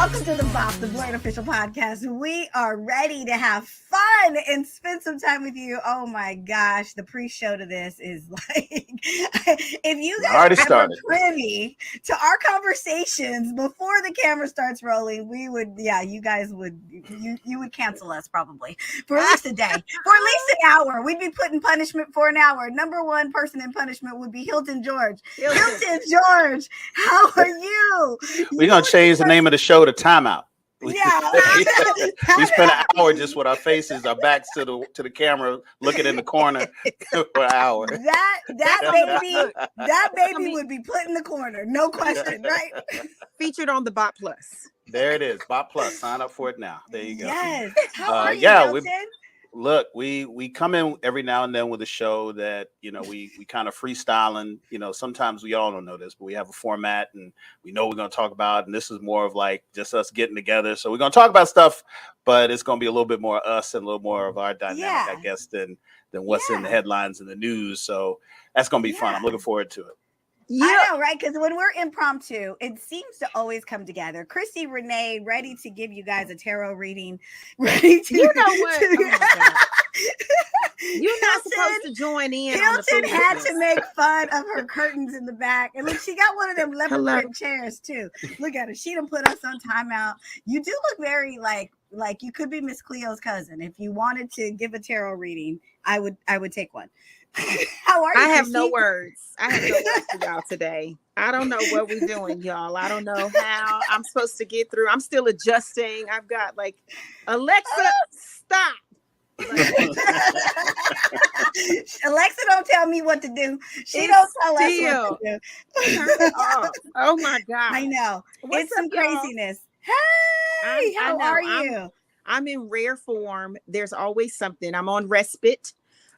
Welcome to the BOP, the BLERD official podcast. We are ready to have fun and spend some time with you. Oh my gosh, the pre-show to this is like, if you guys were privy to our conversations before the camera starts rolling, we would, you guys would, you would cancel us probably for at least a day, for at least an hour. We'd be put in punishment for an hour. Number one person in punishment would be Hilton George. Hilton George, how are you? We're going to change the name of the show to Timeout. Yeah. We spent an hour just with our faces, our backs to the camera, looking in the corner for an hour. That baby would be put in the corner, no question, right? Featured on the BOP Plus. There it is, BOP Plus. Sign up for it now. There you go. Yes. How are you, Hilton? Look, we come in every now and then with a show that, we kind of freestyling. Sometimes we all don't know this, but we have a format and we know we're going to talk about, and this is more of like just us getting together. So we're going to talk about stuff, but it's going to be a little bit more us and a little more of our dynamic, I guess, than what's in the headlines and the news. So that's going to be fun. I'm looking forward to it. Yeah. I know, right? Because when we're impromptu, it seems to always come together. Christi Renee, ready to give you guys a tarot reading. Ready to, you know what? You're not supposed to join in. Hilton had to make fun of her curtains in the back. And look, she got one of them leopard print chairs too. Look at her. She done put us on timeout. You do look very like you could be Miss Cleo's cousin. If you wanted to give a tarot reading, I would take one. How are you? I have no words. I have no words for y'all today. I don't know what we're doing, y'all. I don't know how I'm supposed to get through. I'm still adjusting. I've got Alexa, stop. Alexa don't tell me what to do. She don't tell us what to do. Oh my God. I know. It's some craziness. Hey, how are you? I'm in rare form. There's always something. I'm on respite.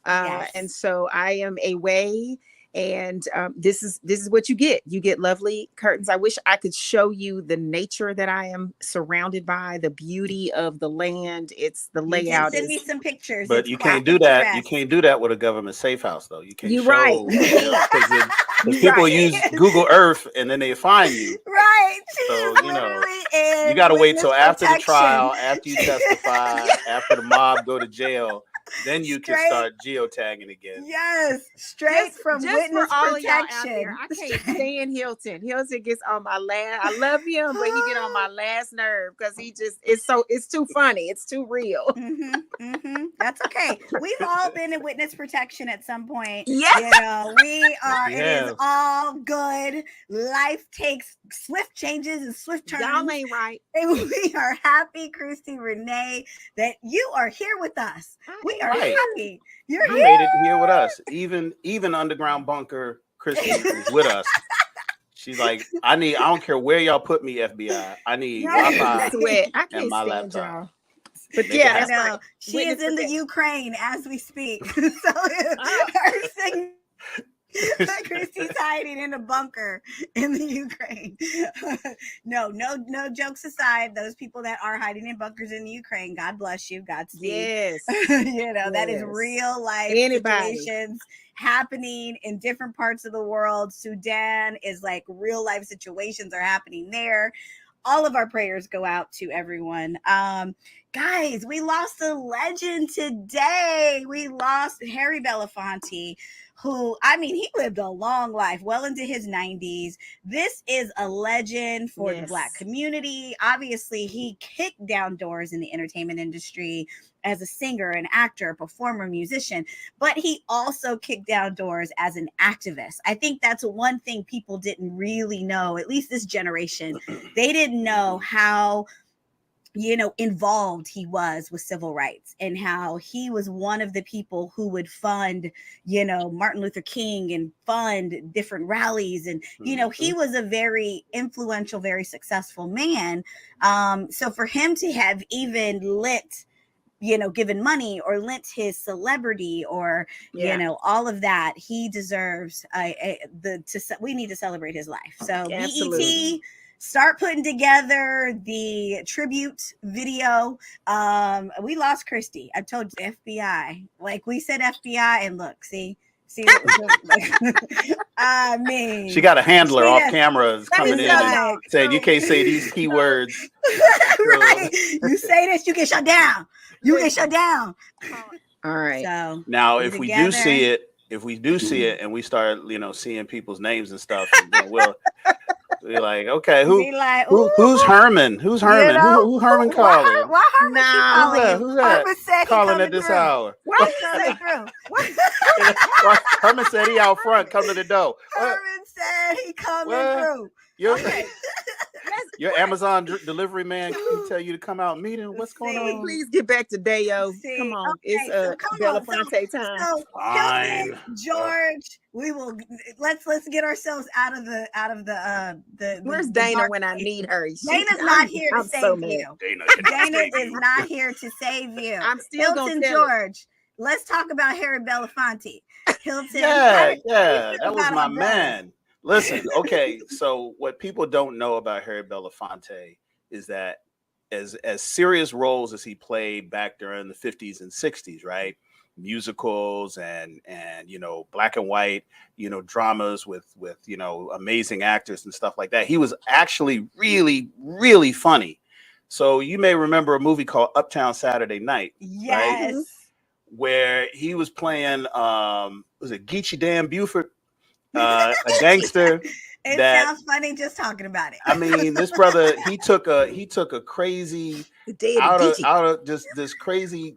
And so I am away, and this is what you get. You get lovely curtains. I wish I could show you the nature that I am surrounded by, the beauty of the land. It's the layout. Send me some pictures. But you can't do that. You can't do that with a government safe house, though. You can't. You're right. Because people use Google Earth and then they find you. Right. So you got to wait till after the trial, after you testify, after the mob go to jail. Then you can start geotagging again. Yes, straight from witness protection. I can't stand Hilton. Hilton gets on my last. I love him, but he get on my last nerve because it's too funny. It's too real. That's okay. We've all been in witness protection at some point. Yeah, we are. It is all good. Life takes swift changes and swift turns. Y'all ain't right. And we are happy, Christi Renee, that you are here with us. We are happy. You're here. Made it here with us. Even underground bunker Christi is with us. She's like, I don't care where y'all put me, FBI. I need Wi-Fi and my laptop. Y'all. But I know. She is in the Ukraine as we speak. Christi's hiding in a bunker in the Ukraine. No jokes aside, those people that are hiding in bunkers in the Ukraine, God bless you, Godspeed. Yes. That is real life situations happening in different parts of the world. Sudan is like real life situations are happening there. All of our prayers go out to everyone. Guys, we lost a legend today. We lost Harry Belafonte, who, he lived a long life, well into his 90s. This is a legend for the Black community. Obviously, he kicked down doors in the entertainment industry as a singer, an actor, performer, musician, but he also kicked down doors as an activist. I think that's one thing people didn't really know, at least this generation. They didn't know how involved he was with civil rights and how he was one of the people who would fund, Martin Luther King and fund different rallies. And, he was a very influential, very successful man. So for him to have even given money or lent his celebrity or, all of that, he deserves we need to celebrate his life. So BET, start putting together the tribute video. We lost Christi. I told you, FBI. Like we said FBI, and look, see, See, I mean, she got a handler off camera coming in and saying you can't say these keywords. Right. You say this, you get shut down. You get shut down. All right. So now, if we do see it, and we start, seeing people's names and stuff, and, we'll be like, okay, who's Herman? Who's Herman? Who Herman calling? Why Herman keep calling you? Who's that? Herman said calling at this hour. Why coming through? Herman said he out front, come to the door. Herman said he coming through. Your Amazon delivery man can tell you to come out and meet him. What's going on? Please get back to Dayo. Come on, it's Belafonte time. So Hilton George, let's get ourselves out of the. Where's Dana when I need her? Dana's not here to save you. Dana is not here to save you. I'm still Hilton George. Let's talk about Harry Belafonte. Hilton. Yeah, that was my man. Listen, okay, so what people don't know about Harry Belafonte is that as serious roles as he played back during the 50s and 60s, right? Musicals and black and white, dramas with amazing actors and stuff like that. He was actually really, really funny. So you may remember a movie called Uptown Saturday Night. Yes. Right? Where he was playing was it Geechee Dan Buford? A gangster. It sounds funny just talking about it. I mean, this brother, he took a crazy out of just this crazy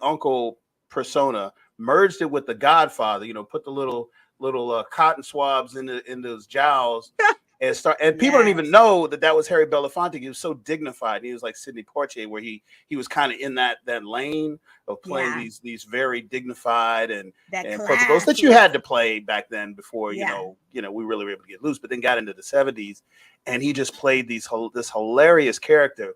uncle persona, merged it with the Godfather, put the little cotton swabs in those jowls and people don't even know that was Harry Belafonte. He was so dignified. He was like Sidney Poitier, where he was kind of in that lane of playing these very dignified and perfect roles that you had to play back then before we really were able to get loose. But then got into the 70s, and he just played this hilarious character.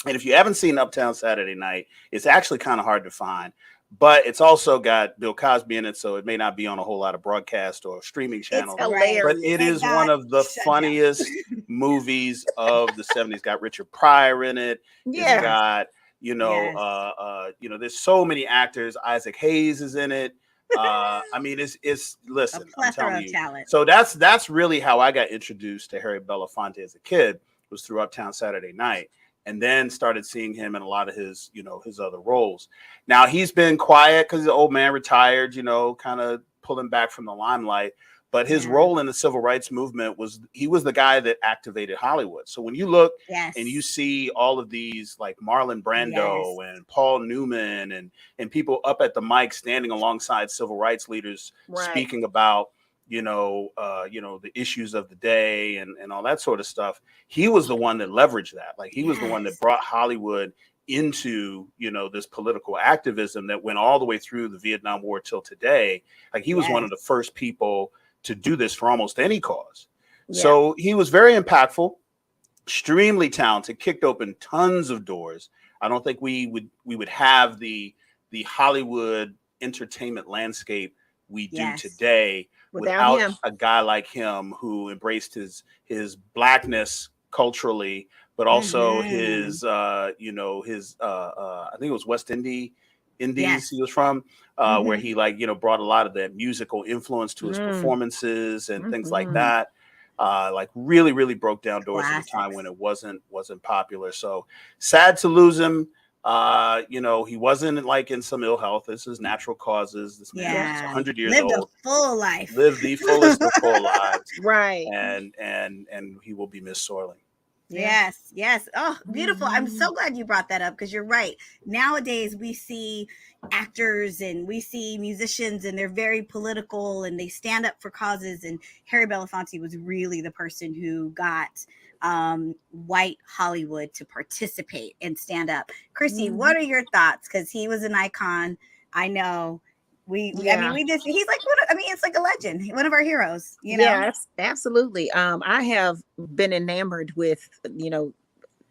And if you haven't seen Uptown Saturday Night, it's actually kind of hard to find. But it's also got Bill Cosby in it, so it may not be on a whole lot of broadcast or streaming channels. It's hilarious. But it is one of the funniest movies of the 70s. It's got Richard Pryor in it. Yeah. It's got, there's so many actors. Isaac Hayes is in it. I mean, it's listen, I'm telling you. Talent. So that's really how I got introduced to Harry Belafonte as a kid, was through Uptown Saturday Night. And then started seeing him in a lot of his other roles. Now he's been quiet because the old man retired, kind of pulling back from the limelight. But his role in the civil rights movement he was the guy that activated Hollywood. So when you look and you see all of these like Marlon Brando and Paul Newman and people up at the mic standing alongside civil rights leaders speaking about the issues of the day and all that sort of stuff. He was the one that leveraged that. Like he was the one that brought Hollywood into, this political activism that went all the way through the Vietnam War till today. Like he was one of the first people to do this for almost any cause. Yeah. So he was very impactful, extremely talented, kicked open tons of doors. I don't think we would have the Hollywood entertainment landscape we do today without a guy like him who embraced his blackness culturally, but also his I think it was West Indies he was from, where he brought a lot of that musical influence to his performances and things like that. Really, really broke down doors at a time when it wasn't popular. So sad to lose him. He wasn't in some ill health. This is natural causes. This man was 100 years old. Lived a full life. Lived the fullest of full lives. Right. And he will be missed sorely. Yes. Oh, beautiful. I'm so glad you brought that up because you're right. Nowadays we see actors and we see musicians and they're very political and they stand up for causes. And Harry Belafonte was really the person who got white Hollywood to participate and stand up. Christi, what are your thoughts? Because he was an icon. I know. He's like it's like a legend, one of our heroes, Yeah, absolutely. I have been enamored with,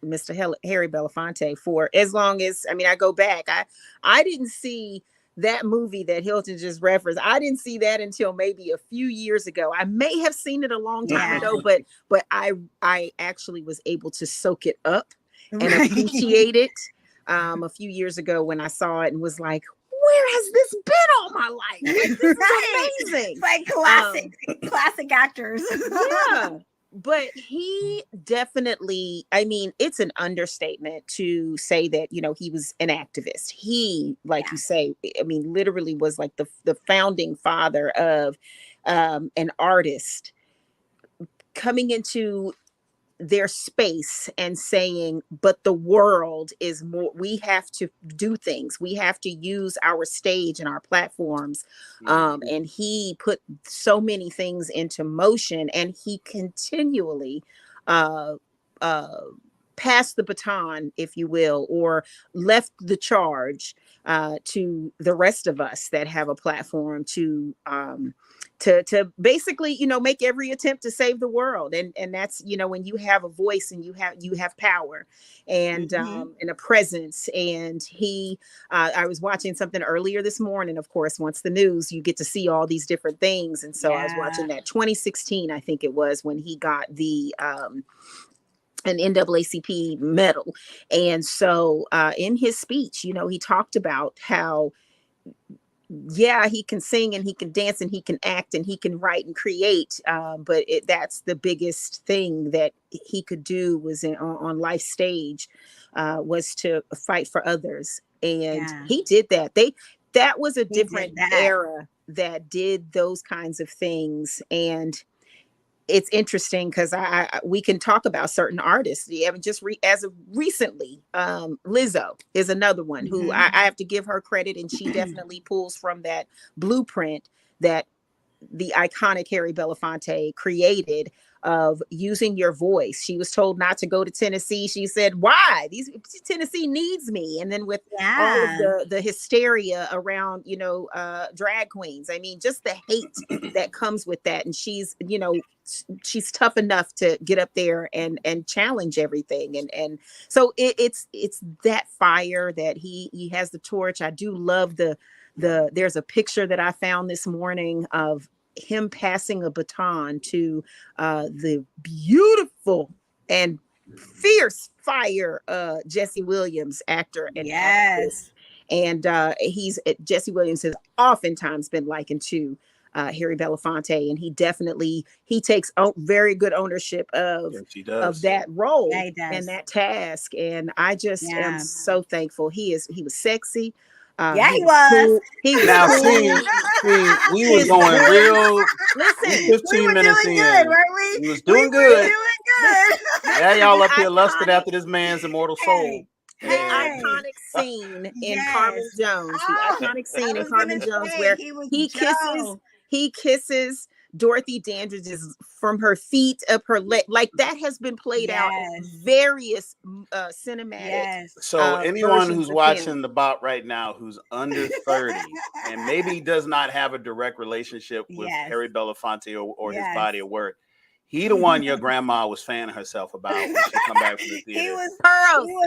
Mr. Harry Belafonte for as long as, I go back. I didn't see that movie that Hilton just referenced. I didn't see that until maybe a few years ago. I may have seen it a long time ago, but I actually was able to soak it up and appreciate it a few years ago when I saw it and was like, where has this been all my life? Like, this is amazing. It's like classic actors. Yeah. But he definitely, I mean, it's an understatement to say that, you know, he was an activist. He, like you say, I mean, literally was like the founding father of an artist coming into their space and saying, but the world is more, we have to do things, we have to use our stage and our platforms. And he put so many things into motion, and he continually passed the baton, if you will, or left the charge to the rest of us that have a platform to basically, you know, make every attempt to save the world. And that's, you know, when you have a voice and you have power and and a presence. And I was watching something earlier this morning. Of course, once the news, you get to see all these different things. And so I was watching that 2016, I think it was, when he got the an NAACP medal. And so in his speech, you know, he talked about how, yeah, he can sing and he can dance and he can act and he can write and create. But that's the biggest thing that he could do was on life stage, was to fight for others. And he did that. That was a different era that did those kinds of things. And it's interesting because we can talk about certain artists. Yeah, just as of recently, Lizzo is another one who I have to give her credit, and she definitely pulls from that blueprint that the iconic Harry Belafonte created of using your voice. She was told not to go to Tennessee. She said, why? Tennessee needs me. And then with all of the hysteria around, you know, drag queens, I mean, just the hate that comes with that. And she's, you know, she's tough enough to get up there and challenge everything. And so it's that fire that he has the torch. I do love there's a picture that I found this morning of him passing a baton to the beautiful and fierce fire Jesse Williams, actor and actress. And Jesse Williams has oftentimes been likened to Harry Belafonte, and he takes very good ownership of that role and that task. And I just am so thankful. He was sexy. He was. Cool. He was now, cool. see, we was going real. Listen, 15 minutes in. Good, weren't we? We was doing good. Yeah, y'all up here iconic, lusting after this man's immortal soul. The iconic scene in Carmen Jones. The iconic scene in Carmen Jones where he kisses Dorothy Dandridge's from her feet up her leg. Like, that has been played out in various cinematic. So anyone who's watching the BOP right now who's under 30 and maybe does not have a direct relationship with Harry Belafonte or his body of work, he the one your grandma was fanning herself about when she come back from the theater. He was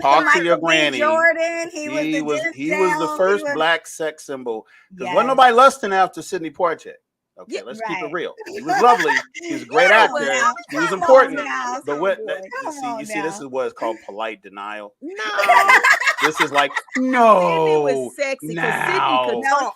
Talk to your granny. Jordan. He was the first black sex symbol. Because wasn't nobody lusting after Sidney Poitier. Okay, let's keep it real. He was lovely. He was a great actor. He was important. But this is what is called polite denial. No. This is like, no. Sidney was sexy because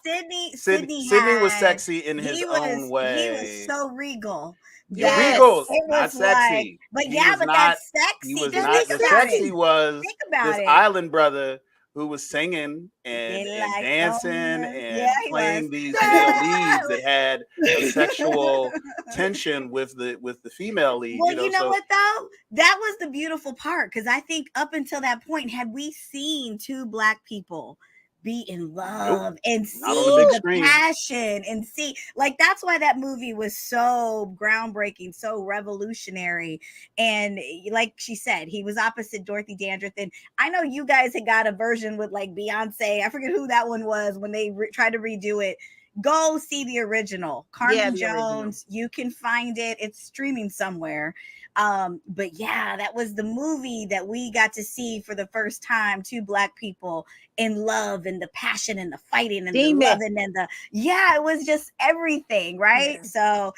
Sidney was sexy in his own way. He was so regal. Regal, not sexy. But that's sexy. He was not. The sexy was this island brother who was singing and dancing and playing these leads that had a sexual tension with the female lead. Well, you know what though? That was the beautiful part, because I think up until that point, had we seen two black people be in love and see the passion and see, like, that's why that movie was so groundbreaking, so revolutionary. And like she said, he was opposite Dorothy Dandridge. And I know you guys had got a version with like Beyonce. I forget who that one was when they tried to redo it. Go see the original. Carmen Jones. You can find it. It's streaming somewhere. But yeah, that was the movie that we got to see for the first time, two black people in love, and the passion and the fighting and the loving and it was just everything, right? So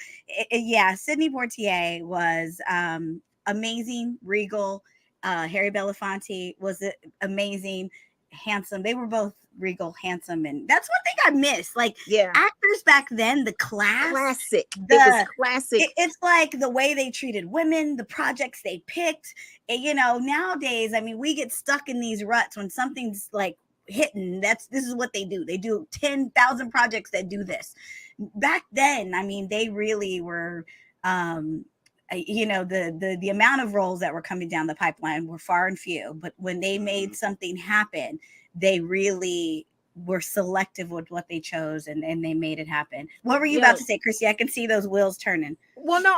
Sidney Poitier was amazing, regal. Harry Belafonte was amazing. handsome. They were both regal, handsome, and that's one thing I miss. Like, Yeah. actors back then, the class, Classic. It was classic. It's like the way they treated women, the projects they picked. And, you know, nowadays, I mean, we get stuck in these ruts when something's like hitting. This is what they do. They do 10,000 projects that do this. Back then, I mean, they really were. You know, the amount of roles that were coming down the pipeline were far and few, but when they made something happen, they really were selective with what they chose, and they made it happen. What were you about to say, Christy? I can see those wheels turning. Well, no,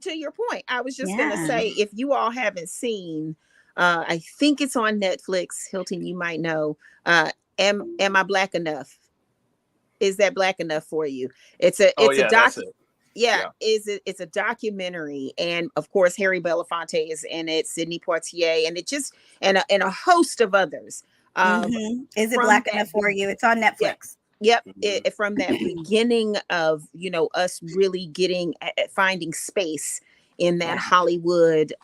to your point, I was just gonna say, if you all haven't seen, I think it's on Netflix. Hilton, you might know. Am I Black Enough? Is that black enough for you? It's a doc. It's a documentary, and of course Harry Belafonte is in it, Sidney Poitier, and it just and a host of others. Is it black enough for you? It's on Netflix. Yep. From that beginning of, you know, us really finding space in that Hollywood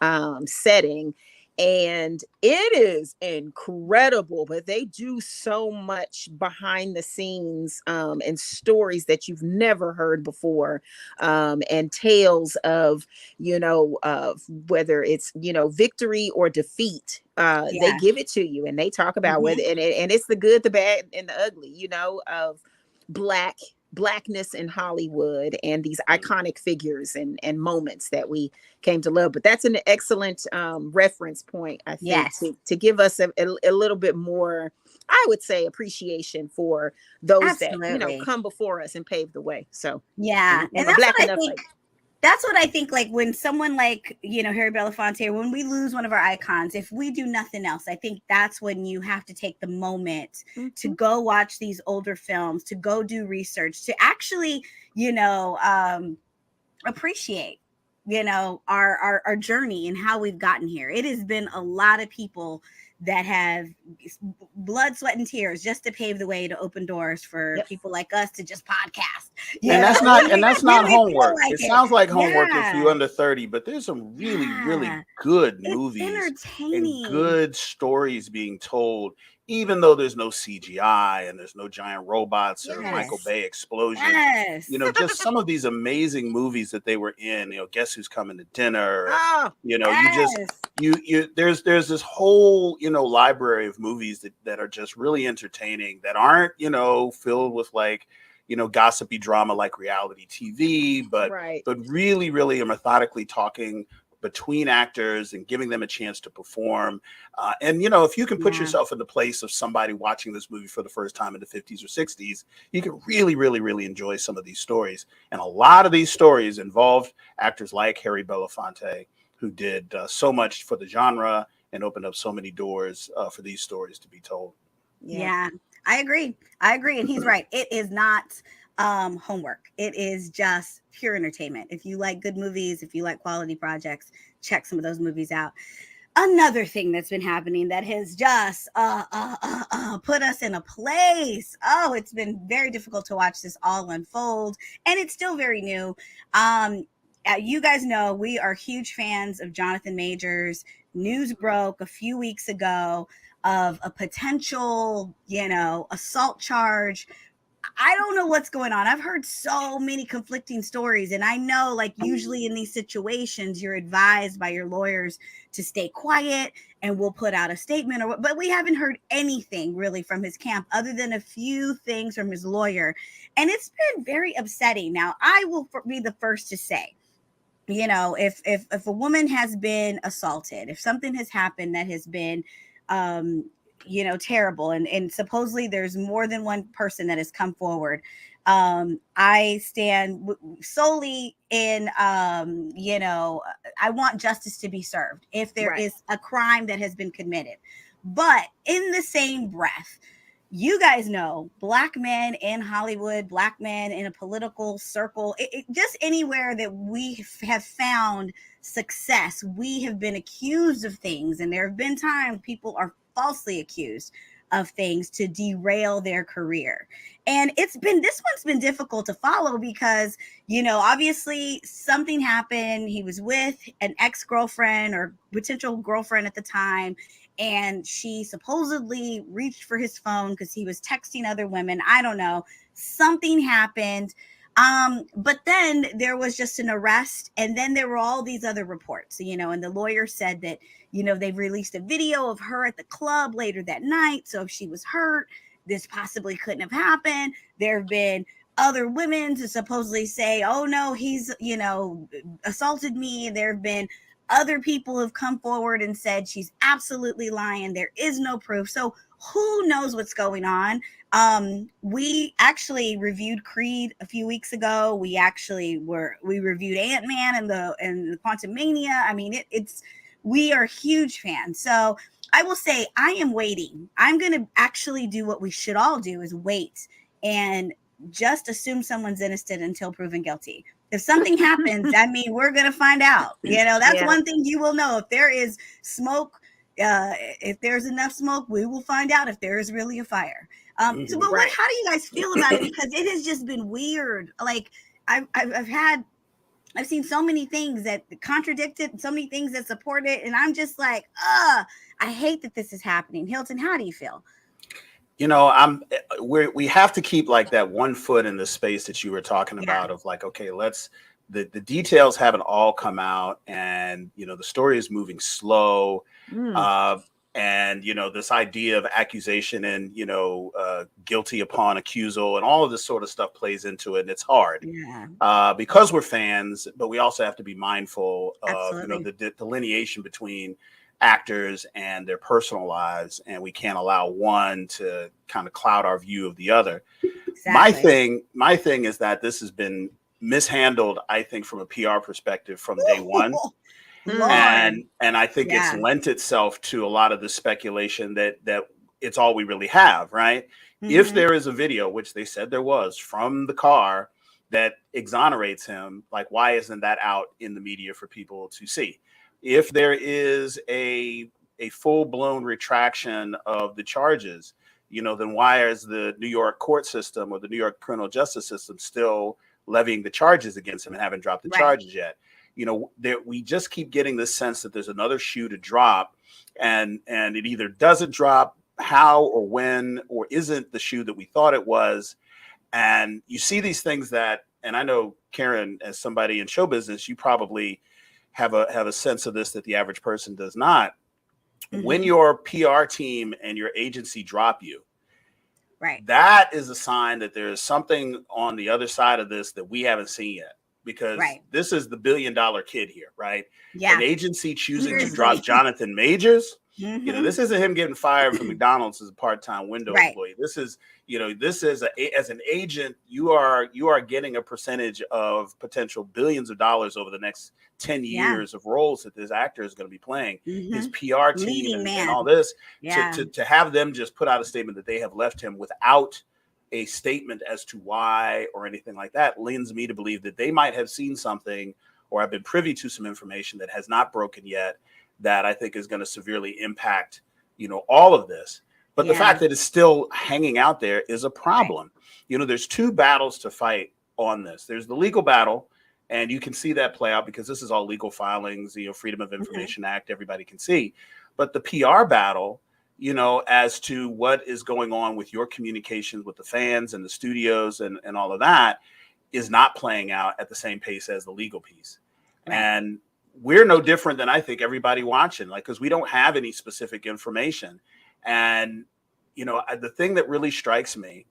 setting. And it is incredible, but they do so much behind the scenes and stories that you've never heard before, and tales of, you know, whether it's, you know, victory or defeat. They give it to you, and they talk about whether and it's the good, the bad, and the ugly, you know, of blackness in Hollywood and these iconic figures and moments that we came to love. But that's an excellent reference point, I think, to give us a little bit more, I would say, appreciation for those that, you know, come before us and pave the way. So and that's what I think. That's what I think, like when someone like, you know, Harry Belafonte, when we lose one of our icons, if we do nothing else, I think that's when you have to take the moment to go watch these older films, to go do research, to actually, you know, appreciate, you know, our journey and how we've gotten here. It has been a lot of people that have blood, sweat, and tears just to pave the way to open doors for people like us to just podcast. And that's not homework. It sounds like homework if you're under 30, but there's some really good movies and good stories being told, even though there's no CGI and there's no giant robots or Michael Bay explosions. You know, just some of these amazing movies that they were in, you know, Guess Who's Coming to Dinner, you know, there's this whole, you know, library of movies that are just really entertaining, that aren't, you know, filled with like, you know, gossipy drama like reality TV, but really, really are methodically talking between actors and giving them a chance to perform. And, you know, if you can put yourself in the place of somebody watching this movie for the first time in the 50s or 60s, you can really, really, really enjoy some of these stories. And a lot of these stories involved actors like Harry Belafonte, who did so much for the genre and opened up so many doors for these stories to be told. Yeah, I agree. And he's right. It is not homework. It is just pure entertainment. If you like good movies, if you like quality projects, check some of those movies out. Another thing that's been happening that has just put us in a place. Oh, it's been very difficult to watch this all unfold, and it's still very new. You guys know we are huge fans of Jonathan Majors. News broke a few weeks ago of a potential, you know, assault charge. I don't know what's going on. I've heard so many conflicting stories, and I know, like, usually in these situations, you're advised by your lawyers to stay quiet and we'll put out a statement, but we haven't heard anything really from his camp other than a few things from his lawyer. And it's been very upsetting. Now, I will be the first to say, you know, if a woman has been assaulted, if something has happened that has been, you know, terrible, and supposedly there's more than one person that has come forward, I stand solely in, you know, I want justice to be served if there is a crime that has been committed. But in the same breath, you guys know, Black men in Hollywood, Black men in a political circle, just anywhere that we have found success, we have been accused of things. And there have been times people are falsely accused of things to derail their career. And this one's been difficult to follow because, obviously something happened. He was with an ex-girlfriend or potential girlfriend at the time, and she supposedly reached for his phone because he was texting other women. I don't know. Something happened. But then there was just an arrest, and then there were all these other reports, and the lawyer said that, they've released a video of her at the club later that night. So if she was hurt, this possibly couldn't have happened. There have been other women to supposedly say, oh no, he's, assaulted me. There have been other people who have come forward and said she's absolutely lying. There is no proof. So who knows what's going on? We actually reviewed Creed a few weeks ago. We reviewed Ant-Man and the Quantumania. I mean, we are huge fans. So I will say I am waiting. I'm going to actually do what we should all do, is wait and just assume someone's innocent until proven guilty. If something happens, I mean, we're going to find out. That's one thing you will know. If there is smoke, if there's enough smoke, we will find out if there is really a fire. But how do you guys feel about it? Because it has just been weird. Like I've seen so many things that contradict it, so many things that support it, and I'm just like, I hate that this is happening. Hilton, how do you feel? We have to keep like that one foot in the space that you were talking about of like, okay, the details haven't all come out, and the story is moving slow. And this idea of accusation and guilty upon accusal and all of this sort of stuff plays into it, and it's hard because we're fans, but we also have to be mindful of the delineation between actors and their personal lives, and we can't allow one to kind of cloud our view of the other. Exactly. My thing is that this has been mishandled, I think, from a PR perspective from day one. And I think it's lent itself to a lot of the speculation that it's all we really have, right? If there is a video, which they said there was, from the car that exonerates him, like, why isn't that out in the media for people to see? If there is a full-blown retraction of the charges, then why is the New York court system or the New York criminal justice system still levying the charges against him and haven't dropped the charges yet? We just keep getting this sense that there's another shoe to drop, and it either doesn't drop, how or when, or isn't the shoe that we thought it was. And you see these things and I know, Karan, as somebody in show business, you probably have a sense of this that the average person does not. When your PR team and your agency drop you, that is a sign that there is something on the other side of this that we haven't seen yet. Because this is the $1 billion kid here, right? Yeah. An agency choosing to drop Jonathan Majors. This isn't him getting fired from McDonald's as a part-time window employee. This is, as an agent, you are getting a percentage of potential billions of dollars over the next 10 years of roles that this actor is going to be playing. His PR team and all this, to have them just put out a statement that they have left him without a statement as to why or anything like that lends me to believe that they might have seen something or have been privy to some information that has not broken yet that I think is going to severely impact, all of this. But the fact that it's still hanging out there is a problem. There's two battles to fight on this. There's the legal battle, and you can see that play out because this is all legal filings, Freedom of Information Act, everybody can see. But the PR battle, as to what is going on with your communications with the fans and the studios and all of that is not playing out at the same pace as the legal piece. And we're no different than I think everybody watching, because we don't have any specific information. And, the thing that really strikes me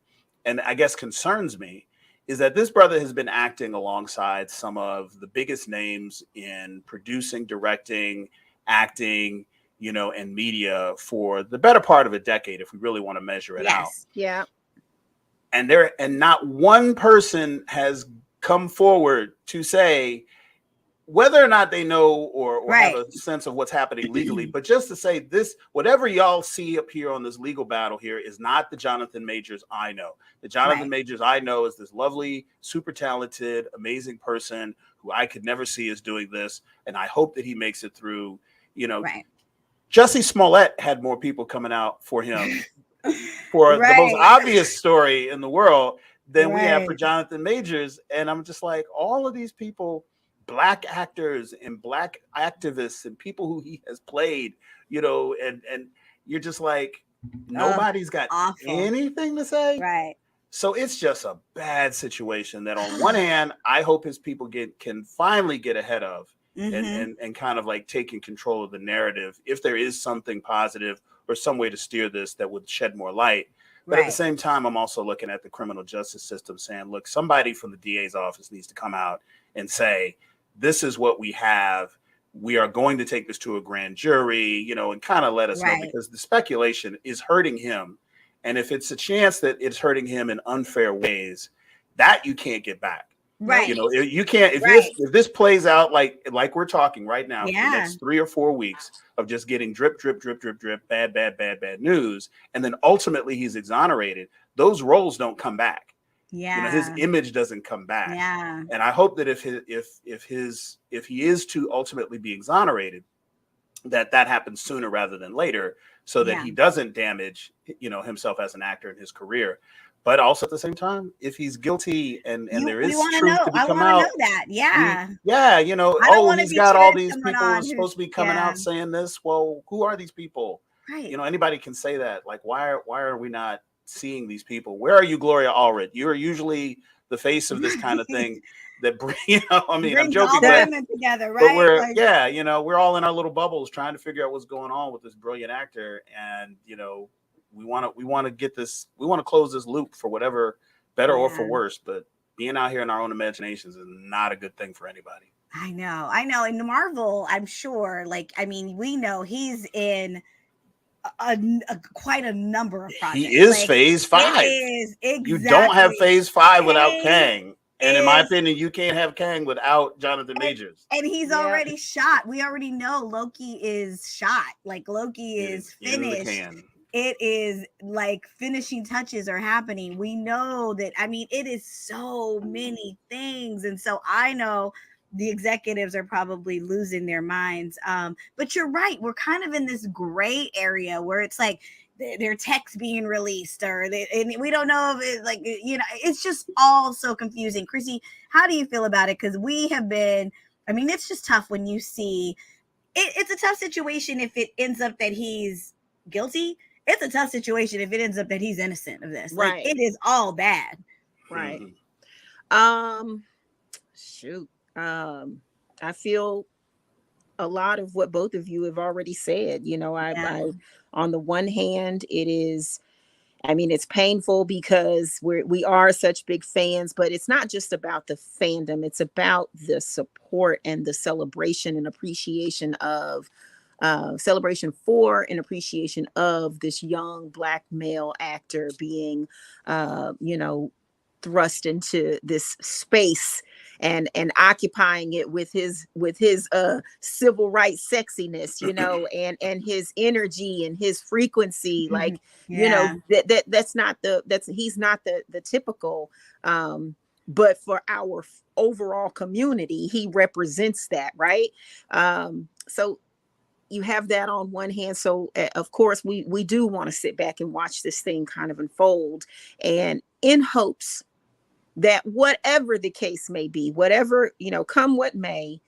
and I guess concerns me is that this brother has been acting alongside some of the biggest names in producing, directing, acting, and media for the better part of a decade, if we really want to measure it out. Yeah. And not one person has come forward to say whether or not they know or have a sense of what's happening legally, but just to say this, whatever y'all see up here on this legal battle here is not the Jonathan Majors I know. The Jonathan Majors I know is this lovely, super talented, amazing person who I could never see as doing this. And I hope that he makes it through, Jussie Smollett had more people coming out for him for the most Right. obvious story in the world than we have for Right. Jonathan Majors. And I'm just like, all of these people, Black actors and Black activists and people who he has played, you know, and you're just like, nobody's got Awful. anything to say. Right. So it's just a bad situation that on one hand, I hope his people can finally get ahead of and kind of like taking control of the narrative if there is something positive or some way to steer this that would shed more light. But at the same time, I'm also looking at the criminal justice system saying, look, somebody from the DA's office needs to come out and say, this is what we have. We are going to take this to a grand jury, you know, and kind of let us know, because the speculation is hurting him. And if it's a chance that it's hurting him in unfair ways, that you can't get back. Right. You know, you can't, if this plays out like we're talking right now, for the next 3 or 4 weeks of just getting drip, drip, drip, drip, drip, bad news, and then ultimately he's exonerated, those roles don't come back. Yeah. You know, his image doesn't come back. Yeah. And I hope that if he is to ultimately be exonerated, that happens sooner rather than later, so that he doesn't damage, you know, himself as an actor in his career. But also at the same time, if he's guilty and there is truth to come out, know that. you know, he's got all these people who are supposed to be coming out saying this. Well, who are these people? Right. You know, anybody can say that. Like, why are we not seeing these people? Where are you, Gloria Allred? You're usually the face of this kind of thing. That you know, I mean, I'm joking, but together, right? But we're you know, we're all in our little bubbles trying to figure out what's going on with this brilliant actor, and you know, we want to get this, we want to close this loop for whatever, better or for worse. But being out here in our own imaginations is not a good thing for anybody. I know. And Marvel, I'm sure, like, I mean, we know he's in quite a number of projects. He is phase 5. It is, exactly. You don't have phase 5 without Kang. And in my opinion, you can't have Kang without Jonathan Majors. And he's already shot. We already know Loki is shot. Like, Loki is finished. It is like finishing touches are happening. We know that. I mean, it is so many things. And so I know the executives are probably losing their minds. But you're right. We're kind of in this gray area where it's like, their text being released, and we don't know if it, like, you know, it's just all so confusing. Chrissy, how do you feel about it? Because we have been, I mean, it's just tough when you see it's a tough situation if it ends up that he's guilty. It's a tough situation if it ends up that he's innocent of this. Right. Like, it is all bad. Right. Shoot. I feel a lot of what both of you have already said. You know, I on the one hand, it is, I mean, it's painful because we are such big fans, but it's not just about the fandom. It's about the support and the celebration and appreciation of celebration for and appreciation of this young Black male actor being, you know, thrust into this space and occupying it with his civil rights sexiness, you know, and his energy and his frequency. Like, you know, he's not the typical, but for our overall community, he represents that, right? So you have that on one hand. So of course we do want to sit back and watch this thing kind of unfold, and in hopes that whatever the case may be, whatever, you know, come what may,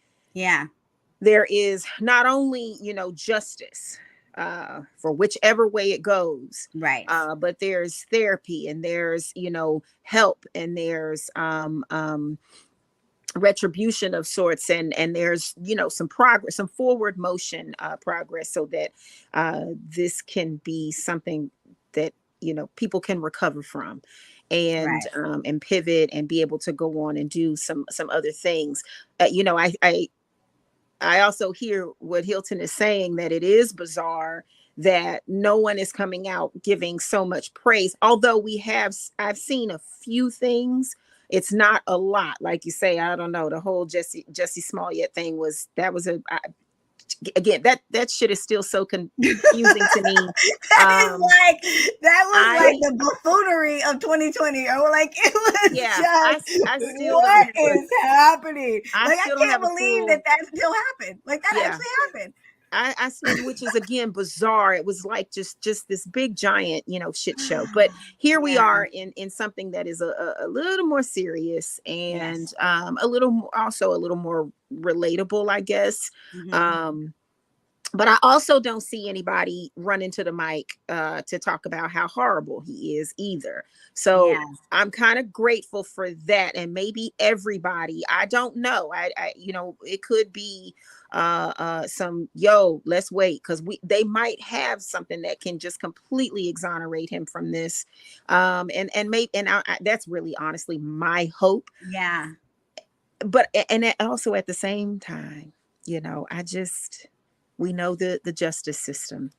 there is not only, you know, justice for whichever way it goes, right? But there's therapy, and there's, you know, help, and there's retribution of sorts, and there's, you know, some progress, some forward motion progress, so that this can be something that, you know, people can recover from, and and pivot and be able to go on and do some other things. You know, I also hear what Hilton is saying, that it is bizarre that no one is coming out giving so much praise, although I've seen a few things. It's not a lot, like you say. I don't know, the whole Jesse Smollett thing again, that shit is still so confusing to me. That was like the buffoonery of 2020, or like, it was I still what is happening? I can't believe that still happened. Like, that actually happened. I seen, which is again bizarre. It was like just this big giant, shit show. But here we are in something that is a little more serious and also a little more relatable, I guess. But I also don't see anybody run into the mic to talk about how horrible he is either. So I'm kind of grateful for that. And maybe everybody, I don't know. I it could be some, let's wait, because they might have something that can just completely exonerate him from this. That's really honestly my hope. Yeah. But and also at the same time, we know the justice system,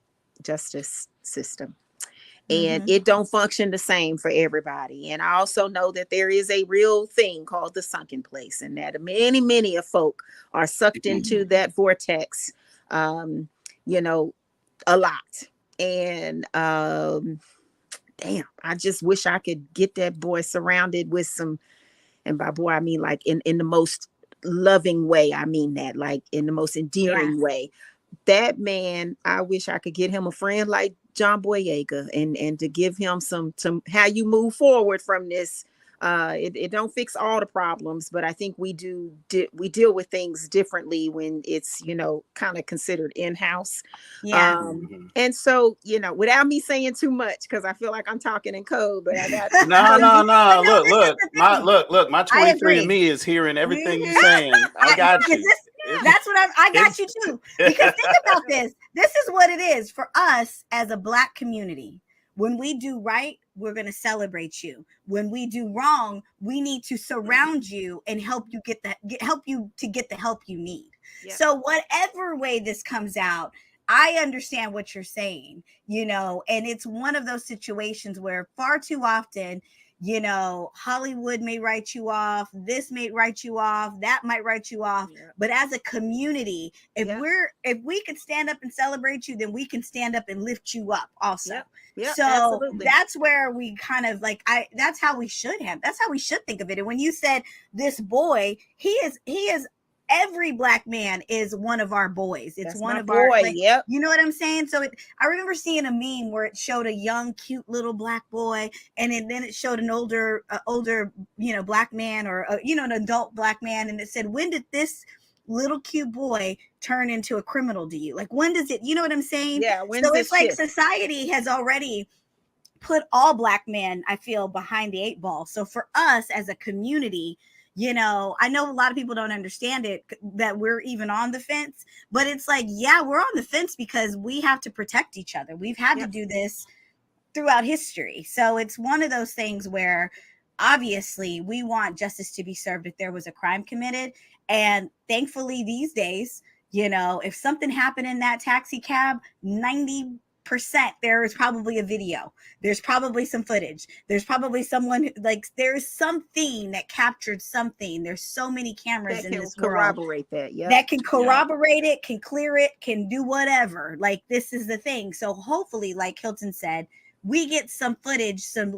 and it don't function the same for everybody. And I also know that there is a real thing called the sunken place, and that many of folk are sucked into that vortex, a lot. And damn, I just wish I could get that boy surrounded with some, and by boy I mean like in the most loving way. I mean that, like in the most endearing way. That man, I wish I could get him a friend like John Boyega and to give him some how you move forward from this. It don't fix all the problems, but I think we deal with things differently when it's kind of considered in-house. And so without me saying too much, because I feel like I'm talking in code, but I got no. Look, my 23andMe is hearing everything you're saying. I got you. That's what I got you too. Because think about this. This is what it is for us as a Black community. When we do right, we're going to celebrate you. When we do wrong, we need to surround you and help you get the help you need. Yeah. So whatever way this comes out, I understand what you're saying, and it's one of those situations where far too often, Hollywood may write you off, this may write you off, that might write you off. Yeah. But as a community, if we could stand up and celebrate you, then we can stand up and lift you up also. Yeah. Yeah, so absolutely. That's where we kind of that's how we should think of it. And when you said this boy, he is every Black man is one of our boys. It's that's one of our, yep. You know what I'm saying? So I remember seeing a meme where it showed a young, cute little Black boy, and then it showed an older, Black man or an adult Black man, and it said, "When did this little cute boy turn into a criminal to you? Like, when does it? You know what I'm saying? Yeah. So it's like society has already put all Black men, I feel, behind the 8 ball. So for us as a community, I know a lot of people don't understand it, that we're even on the fence, but it's like, we're on the fence because we have to protect each other. We've had to do this throughout history. So it's one of those things where obviously we want justice to be served if there was a crime committed. And thankfully these days, if something happened in that taxi cab, 90% there is probably a video. There's probably some footage. There's probably someone, there's something that captured something. There's so many cameras in this world corroborate that. Yeah, that can corroborate it, can clear it, can do whatever. Like, this is the thing. So hopefully, like Hilton said, we get some footage, some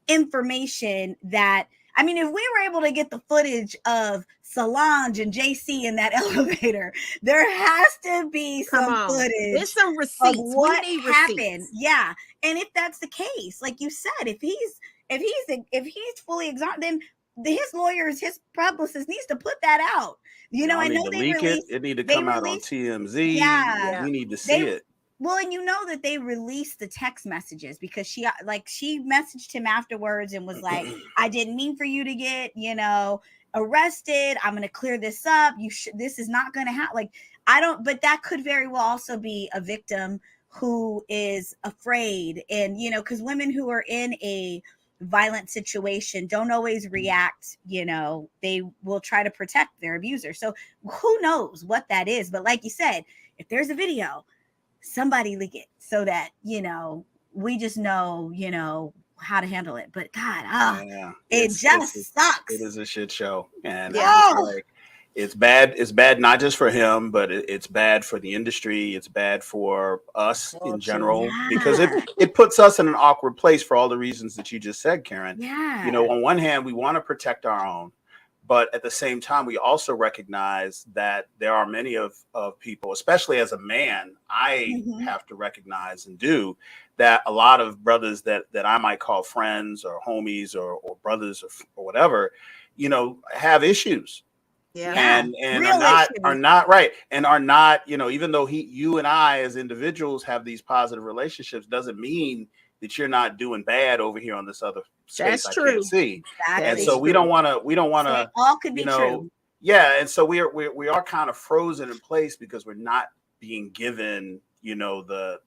information that, I mean, if we were able to get the footage of Solange and JC in that elevator, there has to be some footage. There's some receipts. Of what happened. Yeah. And if that's the case, like you said, if he's fully exonerated, then his lawyers, his publicist needs to put that out. I know they released it. It need to come out on TMZ. Yeah. We need to see it. Well, and that they released the text messages because she messaged him afterwards and was like, I didn't mean for you to get, arrested. I'm going to clear this up. This is not going to happen. But that could very well also be a victim who is afraid. And, because women who are in a violent situation don't always react, they will try to protect their abuser. So who knows what that is? But like you said, if there's a video, somebody leak it so that, we just know, how to handle it. But God, it just sucks. It is a shit show. And it's bad. It's bad, not just for him, but it's bad for the industry. It's bad for us in general, because it puts us in an awkward place for all the reasons that you just said, Karen. Yeah. On one hand, we want to protect our own, But at the same time, we also recognize that there are many of people, especially as a man, I have to recognize and do that a lot of brothers that I might call friends or homies or brothers or whatever, you know, have issues. Yeah. And are not right. And are not, you know, even though you and I as individuals have these positive relationships, doesn't mean that you're not doing bad over here on this other space. That's I true. can't see. Exactly. And so we don't want to, so all could be true. Yeah. And so we are kind of frozen in place because we're not being given, you know, the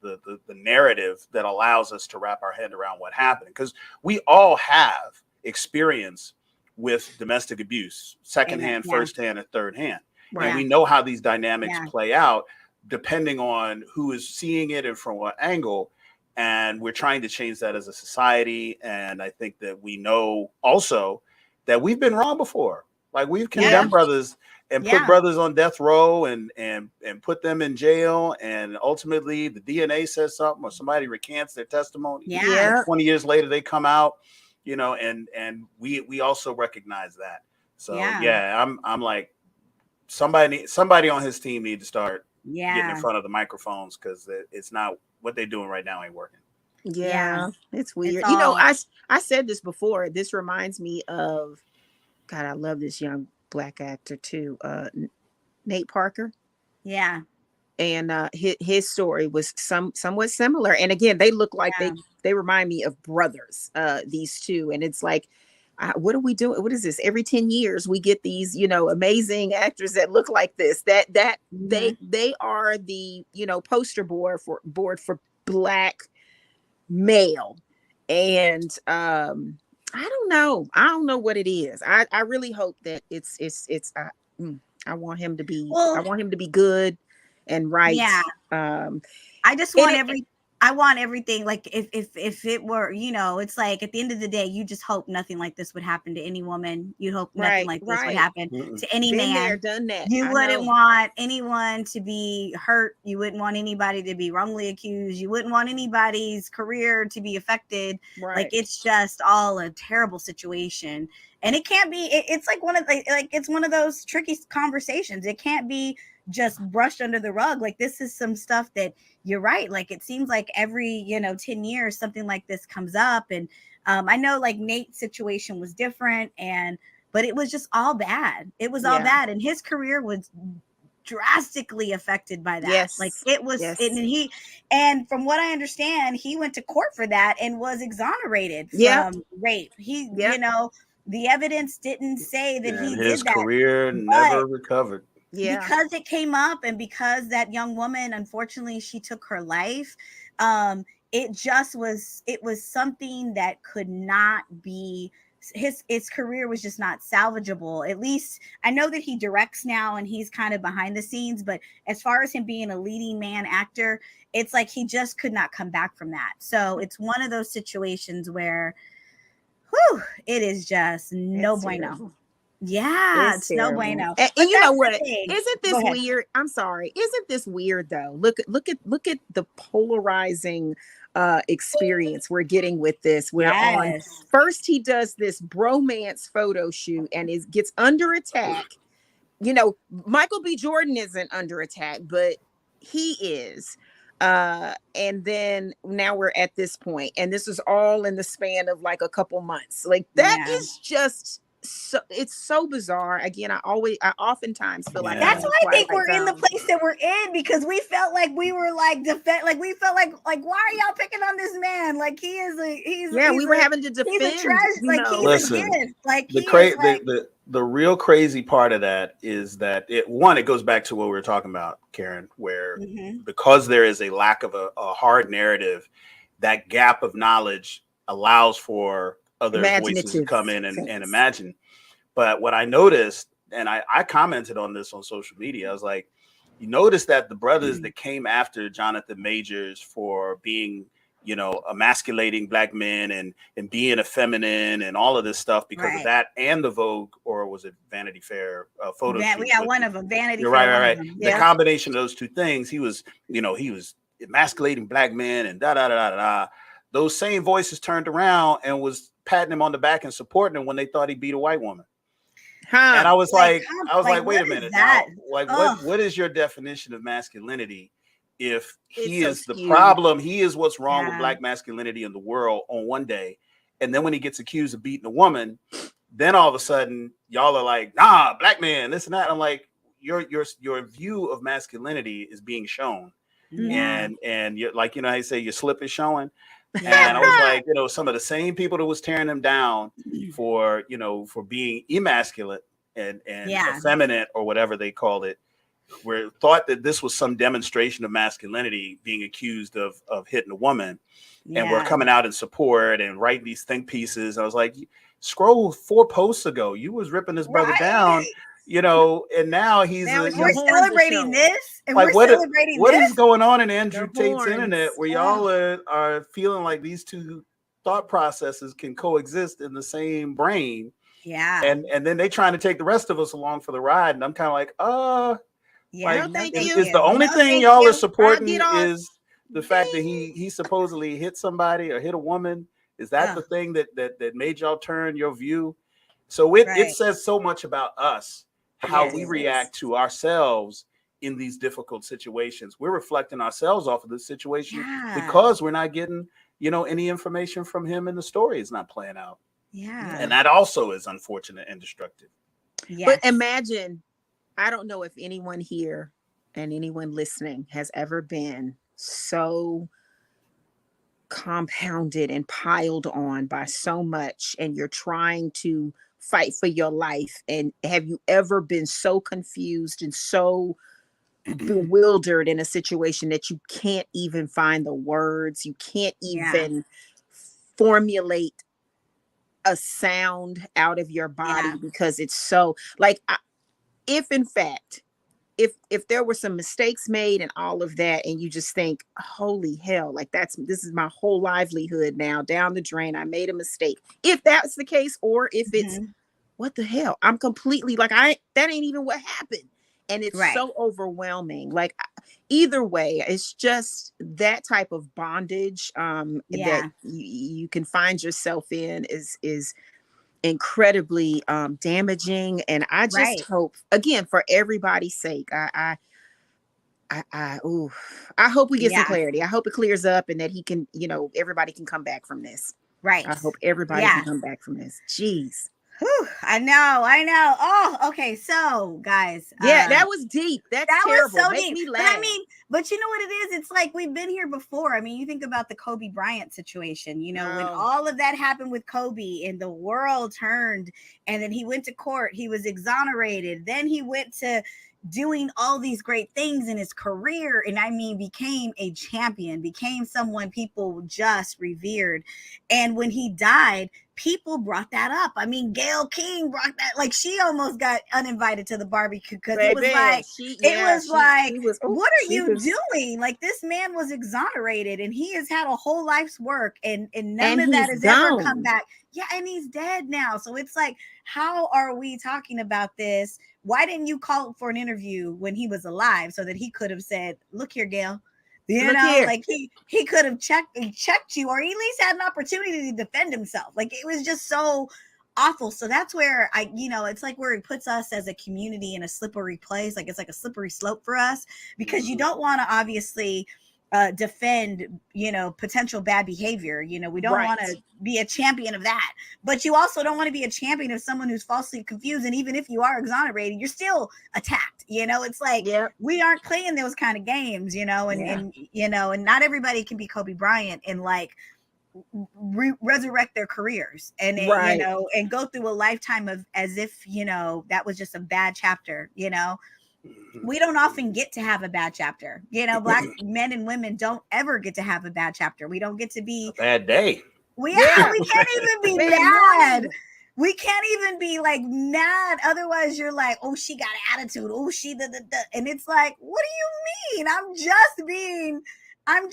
narrative that allows us to wrap our head around what happened. Because we all have experience with domestic abuse, secondhand, firsthand, and third hand. Right. And we know how these dynamics play out depending on who is seeing it and from what angle. And we're trying to change that as a society. And I think that we know also that we've been wrong before. Like we've condemned brothers and put brothers on death row and put them in jail. And ultimately the DNA says something or somebody recants their testimony. Yeah. 20 years later, they come out, you know, and we also recognize that. So I'm like, somebody on his team need to start getting in front of the microphones, because it's not what they're doing right now ain't working. Yeah. It's weird. You know, I said this before. This reminds me of, God, I love this young Black actor too, Nate Parker. Yeah. And his story was somewhat similar. And again, they look like they remind me of brothers, these two. And it's like, what are we doing? What is this? Every 10 years we get these, you know, amazing actors that look like this, that they are the, you know, poster board for Black male. And I don't know what it is. I really hope that it's I want him to be I want him to be good and right. Yeah. I just want I want everything. Like if it were, you know, it's like at the end of the day, you just hope nothing like this would happen to any woman. You hope nothing like this would happen to any man. There, done that. You wouldn't want anyone to be hurt. You wouldn't want anybody to be wrongly accused. You wouldn't want anybody's career to be affected. Right. Like it's just all a terrible situation. And it can't be, it's like it's one of those tricky conversations. It can't be just brushed under the rug. Like this is some stuff that, you're right. Like it seems like every, 10 years, something like this comes up. And I know like Nate's situation was different, but it was just all bad. It was all bad. And his career was drastically affected by that. Yes. Like it was, and from what I understand, he went to court for that and was exonerated from rape. The evidence didn't say that he did that. His career never recovered. Yeah. Because it came up and because that young woman, unfortunately, she took her life. It was something that could not be, his career was just not salvageable. At least I know that he directs now and he's kind of behind the scenes, but as far as him being a leading man actor, it's like he just could not come back from that. So it's one of those situations where, it is just no bueno. Terrible. Yeah, it's no bueno. And you know what? Isn't this weird? I'm sorry. Isn't this weird though? Look at the polarizing experience we're getting with this. We're on first he does this bromance photo shoot and gets under attack. You know, Michael B. Jordan isn't under attack, but he is. And then now we're at this point, and this is all in the span of like a couple months. Like that is just so, it's so bizarre. Again, I oftentimes feel like that's why I think we're in the place that we're in, because we felt like we were like we felt like why are y'all picking on this man? Like we were having to defend. He's a trash, like he's a gift. Like the real crazy part of that is that it goes back to what we were talking about, Karen, where because there is a lack of a hard narrative, that gap of knowledge allows for other voices to come in and imagine. But what I noticed, and I commented on this on social media, I was like, you notice that the brothers that came after Jonathan Majors for being, emasculating Black men and being effeminate and all of this stuff because of that, and the Vogue, or was it Vanity Fair photo shoot? We got one of them, Vanity Fair. Right. The combination of those two things, he was emasculating Black men and da. Those same voices turned around and was patting him on the back and supporting him when they thought he beat a white woman. And I was like, wait a what is minute that? now. Like, Ugh. what is your definition of masculinity? If he so is the skewed. problem, he is what's wrong with Yeah. black masculinity in the world on one day. And then when he gets accused of beating a woman, then all of a sudden y'all are like, nah, black man, this and that. I'm like, your view of masculinity is being shown. Yeah. And you're like, you know how you say your slip is showing. Yeah. And I was like, you know, some of the same people that was tearing him down for, you know, for being emasculate and Yeah. effeminate or whatever they called it, were thought that this was some demonstration of masculinity, being accused of hitting a woman. And we're coming out in support and writing these think pieces. I was like, scroll 4 posts ago, you was ripping this brother down, you know, and now he's Now we're celebrating this, and like, we're celebrating what this. is going on in Andrew The Tate's horns. internet where y'all are feeling like these two thought processes can coexist in the same brain? Yeah. And then they trying to take the rest of us along for the ride. And I'm kind of like, Yeah, like, no, thank is, you. is the only No, thing thank y'all you. are supporting I'll get off. is the fact that he supposedly hit somebody or hit a woman? Is that the thing that made y'all turn your view? So it says so much about us, how we react to ourselves in these difficult situations. We're reflecting ourselves off of this situation because we're not getting, you know, any information from him, and the story is not playing out. Yeah. And that also is unfortunate and destructive. Yes. But imagine, I don't know if anyone here and anyone listening has ever been so compounded and piled on by so much, and you're trying to fight for your life. And have you ever been so confused and so bewildered in a situation that you can't even find the words, you can't even formulate a sound out of your body because it's so like, if in fact, if there were some mistakes made and all of that, and you just think, holy hell, like this is my whole livelihood now down the drain, I made a mistake, if that's the case, or if it's what the hell, I'm completely like, that ain't even what happened, and it's so overwhelming. Like, either way, it's just that type of bondage that you can find yourself in is incredibly damaging. And I just hope, again, for everybody's sake, I hope we get some clarity. I hope it clears up, and that he can, you know, everybody can come back from this. Right. I hope everybody can come back from this. Jeez. Whew, I know. Oh, okay. So, guys. That was deep. That terrible. Was so Make deep. me laugh. But I mean, but you know what it is? It's like we've been here before. I mean, you think about the Kobe Bryant situation, you know, when all of that happened with Kobe and the world turned, and then he went to court, he was exonerated. Then he went to doing all these great things in his career, and I mean, became a champion, became someone people just revered. And when he died, people brought that up. I mean, Gayle King brought that, like, she almost got uninvited to the barbecue because it was like, what are you doing? Like, this man was exonerated, and he has had a whole life's work, and none of that has ever come back. Yeah, and he's dead now. So it's like, how are we talking about this? Why didn't you call for an interview when he was alive so that he could have said, look here, Gayle, you know, like he could have checked you, or at least had an opportunity to defend himself. Like, it was just so awful. So that's where it's like where it puts us as a community in a slippery place. Like, it's like a slippery slope for us, because you don't want to obviously defend, you know, potential bad behavior. You know, we don't want to be a champion of that, but you also don't want to be a champion of someone who's falsely confused. And even if you are exonerated, you're still attacked. You know, it's like, we aren't playing those kind of games, you know, and you know, and not everybody can be Kobe Bryant and like resurrect their careers and you know, and go through a lifetime of as if, you know, that was just a bad chapter. You know, we don't often get to have a bad chapter. You know, Black men and women don't ever get to have a bad chapter. We don't get to be a bad day. We can't even be mad. We can't even be like mad. Otherwise, you're like, oh, she got attitude. Oh, she and it's like, what do you mean? I'm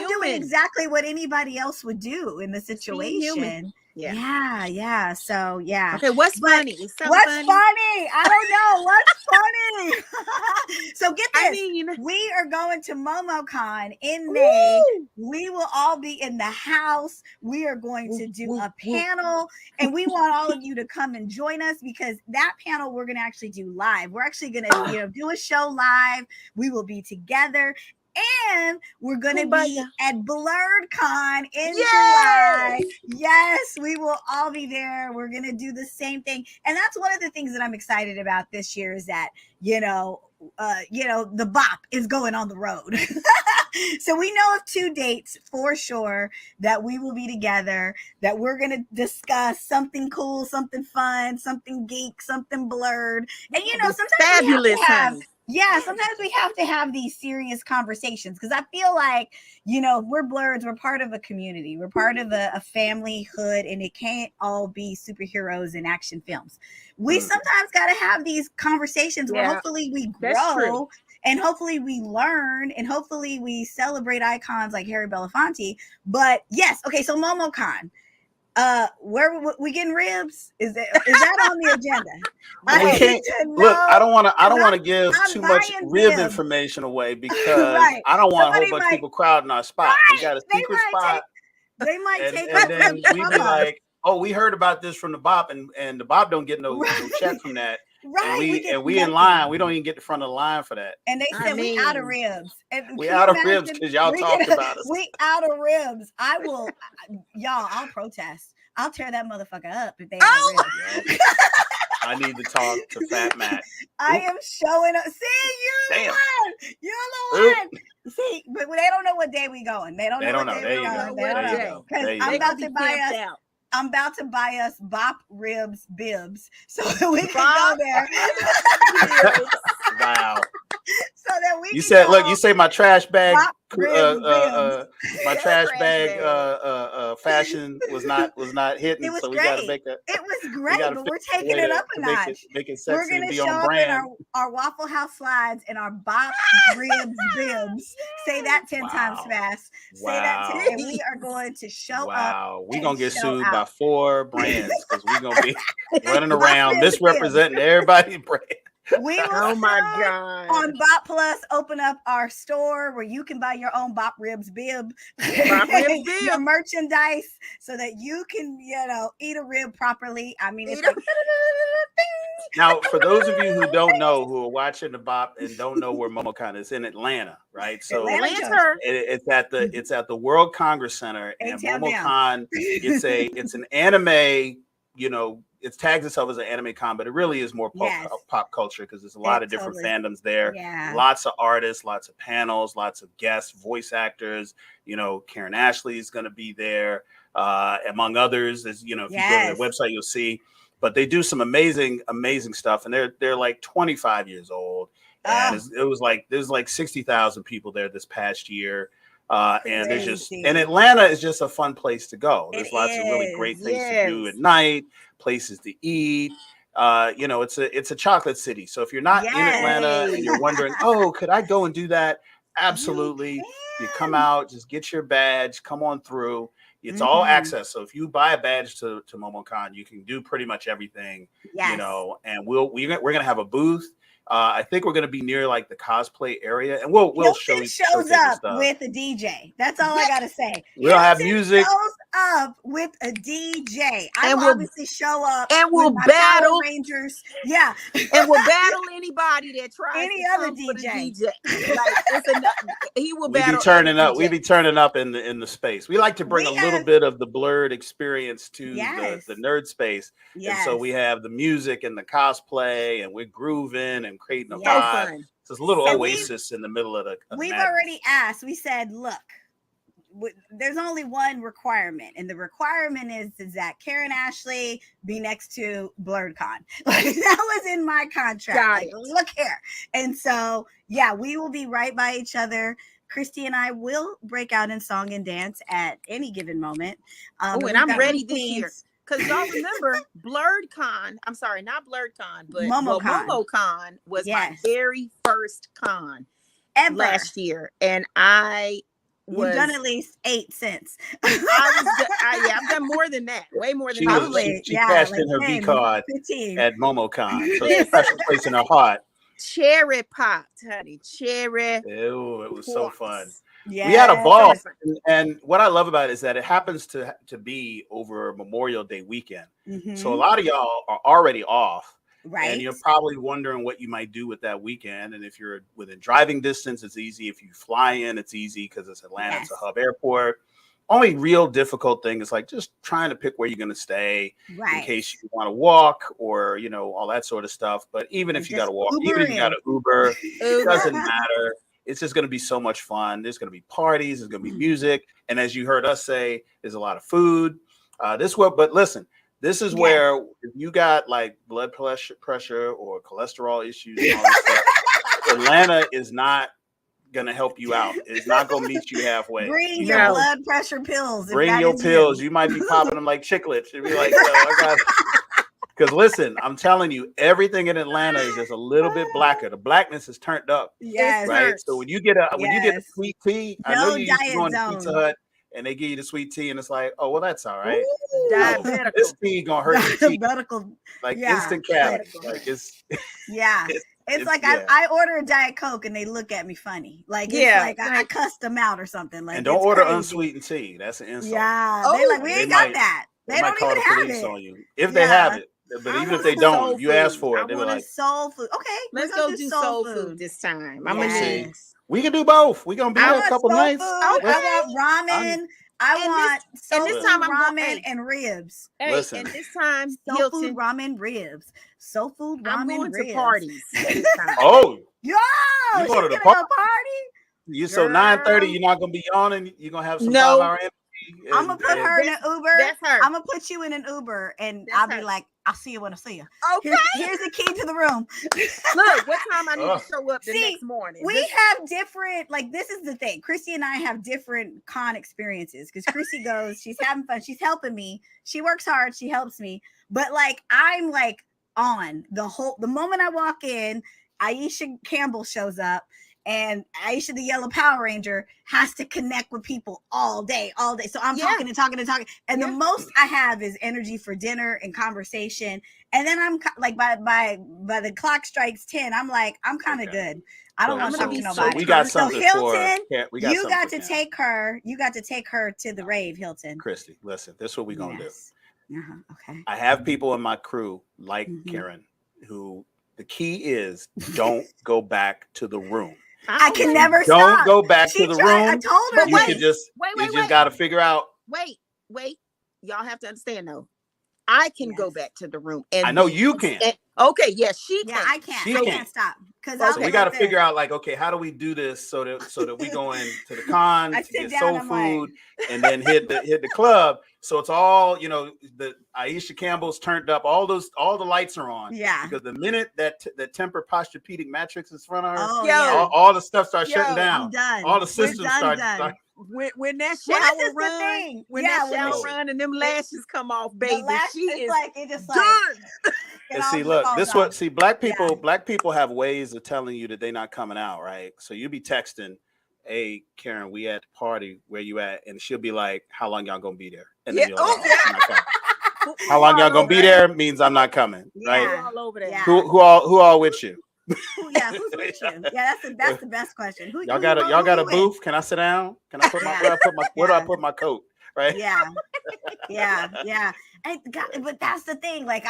doing exactly what anybody else would do in the situation. Yeah. So yeah. Okay, what's funny? What's funny? I don't know. What's funny? So get this. I mean, we are going to MomoCon in May. We will all be in the house. We are going to do a panel, and we want all of you to come and join us, because that panel we're going to actually do live. We're actually going to do a show live. We will be together. And we're going to be at BLERDCon in July. Yes, we will all be there. We're going to do the same thing. And that's one of the things that I'm excited about this year, is that, the BOP is going on the road. So we know of 2 dates for sure that we will be together, that we're going to discuss something cool, something fun, something geek, something blurred. And, sometimes fabulous, sometimes we have to have these serious conversations, because I feel like, we're blurs, we're part of a community, we're part of a family hood, and it can't all be superheroes and action films. We sometimes got to have these conversations where hopefully we grow, and hopefully we learn, and hopefully we celebrate icons like Harry Belafonte. But yes, okay, so MomoCon. Where we getting ribs? Is that on the agenda? Look, I don't want to give too much rib information away, because I don't want a whole bunch of people crowding our spot. We got a secret spot. They might take and then we be like, oh, we heard about this from the BOP, and the BOP don't get no check from that. Right. And we in line. We don't even get the front of the line for that. And they said we out of ribs. We out of ribs because y'all talked about us. We out of ribs. I will, I'll protest. I'll tear that motherfucker up if they out of ribs. I need to talk to Fat Matt. I am showing up. See, you're the one. See, but they don't know what day we going. They don't know what day we going. They don't know. Because I'm about to buy us BOP ribs bibs so that we can go there. Wow. So that we you said, look, you say my trash bag my trash bag fashion was not hitting, it was so we great. Gotta make that. It was great, but we're taking it up a notch. Make it sexy. We're gonna be show on up brand. in our Waffle House slides and our BOP ribs bibs. Say that 10 times fast. Say that 10, and we are going to show up. Wow, we're gonna get sued by 4 brands, because we're gonna be running around misrepresenting everybody's brand. We will on BOP Plus open up our store where you can buy your own BOP ribs bib, your merchandise, so that you can eat a rib properly. I mean, it's like now, for those of you who don't know, who are watching the BOP and don't know where MomoCon is, in Atlanta, right? So it's at the World Congress Center, and MomoCon it's an anime, it tags itself as an anime con, but it really is more pop culture, because there's a lot of different fandoms there. Lots of artists, lots of panels, lots of guests, voice actors. Karan Ashley is going to be there, among others. As if you go to their website, you'll see. But they do some amazing stuff, and they're like 25 years old. And there's like 60,000 people there this past year. And Atlanta is just a fun place to go. There's lots of really great things to do at night, places to eat. It's a chocolate city. So if you're not in Atlanta and you're wondering, oh, could I go and do that? Absolutely. You come out, just get your badge, come on through. It's all access. So if you buy a badge to MomoCon, you can do pretty much everything. And we're gonna have a booth. I think we're gonna be near like the cosplay area, and we'll show you. Shows up with a DJ. That's all I gotta say. We'll have music. Shows up with a DJ. I will obviously show up, and we'll battle Power Rangers. Yeah, and we'll battle anybody that tries any other DJ. He will battle. We be turning up in the space. We like to bring a little bit of the blurred experience to the nerd space. And so we have the music and the cosplay, and we're grooving and creating a vibe. So it's a little oasis in the middle of the. We've already asked. We said, look, there's only one requirement, and the requirement is that Karan Ashley be next to BLERDCon. Like, that was in my contract. Look here. And so, we will be right by each other. Christi and I will break out in song and dance at any given moment. And I'm ready this year. Because y'all remember BLERDCon, I'm sorry, not BLERDCon, but MomoCon was my very first con last year. And I You've done at least 8 cents. I've done more than that. Way more than that. She cashed in her 10, V card 15. at MomoCon. So it's a special place in her heart. Cherry popped, honey. Cherry. Ew, it was so fun. Yeah, we had a ball, and what I love about it is that it happens to be over Memorial Day weekend. So a lot of y'all are already off, right? And you're probably wondering what you might do with that weekend. And if you're within driving distance, it's easy. If you fly in, it's easy because it's Atlanta, it's a hub airport. Only real difficult thing is like just trying to pick where you're going to stay in case you want to walk or, you know, all that sort of stuff. But even if you got to walk, even if you got to Uber, it doesn't matter. It's just going to be so much fun. There's going to be parties. There's going to be music. And as you heard us say, there's a lot of food. But listen, this is where if you got like blood pressure or cholesterol issues, and all this stuff, Atlanta is not gonna help you out. It's not gonna meet you halfway. Bring your blood pressure pills. Bring your pills. You might be popping them like chiclets. You'd be like, because listen, I'm telling you, everything in Atlanta is just a little bit blacker. The blackness is turned up. Yes. Right. So when you get a sweet tea, I know you used to go to Pizza Hut and they give you the sweet tea, and it's like, oh well, that's all right. Ooh, this tea gonna hurt your teeth. Like instant calories. Like it's It's like I order a Diet Coke and they look at me funny. Like it's like I cussed them out or something. Like, and don't order unsweetened tea. That's an insult. Yeah. They like, we ain't got that. They don't even have it. On you if they have it. But even if they don't, if you ask for it, they were like soul food. Okay, let's go do soul food this time. I'm gonna see. We can do both. We're gonna be there a couple nights. I want ramen. I want soul food, ramen and ribs. Listen, and this time, soul food, ramen, ribs. Soul food, ramen, I'm going ribs. to parties this time. Oh, yo, you going to the party? You so 9:30. You're not gonna be yawning. You're gonna have some 5-hour energy. I'm gonna put her in an Uber. That's her. I'm gonna put you in an Uber, and I'll be like, I'll see you when I see you. Okay. Here's the key to the room. Look, what time I need to show up the next morning. We have different, like, this is the thing. Christy and I have different con experiences because Christy goes, she's having fun, she's helping me, she works hard, she helps me, but like I'm like on the moment I walk in, Aisha Campbell shows up. And Aisha, the Yellow Power Ranger, has to connect with people all day. So I'm talking and talking and talking. And the most I have is energy for dinner and conversation. And then I'm like, by the clock strikes 10, I'm like, I'm kind of good. I don't want to talk to nobody. So we got something Hilton, you got to take her to the rave, Hilton. Christy, listen, this is what we're going to do. Okay. I have people in my crew like Karen who the key is don't go back to the room. I can never Don't go back to the room. I told her. You just got to figure out. Wait. Y'all have to understand though. I can go back to the room. And I know you can. Okay, yes, she can. Yeah, I can't. I can't stop. So we got to figure out like, okay, how do we do this so that we go into the con to get soul food and then hit the club. So it's all, you know, the Aisha Campbell's turned up. All the lights are on. Yeah. Because the minute that Tempur-Posturepedic mattress is in front of her, all the stuff starts shutting down. I'm done. All the systems start. When that shower run, run and them lashes come off, baby, she is like it just done. Like, and see, black people have ways of telling you that they're not coming out, right? So you be texting, "Hey, Karen, we at the party. Where you at?" And she'll be like, "How long y'all gonna be there?" And then how long y'all gonna be there means I'm not coming, right? All over there. Yeah. Who all with you? Who's with you? Yeah, that's the best question. Y'all got a booth? Can I sit down? Can I put where do I put my coat? Right? Yeah. But that's the thing. Like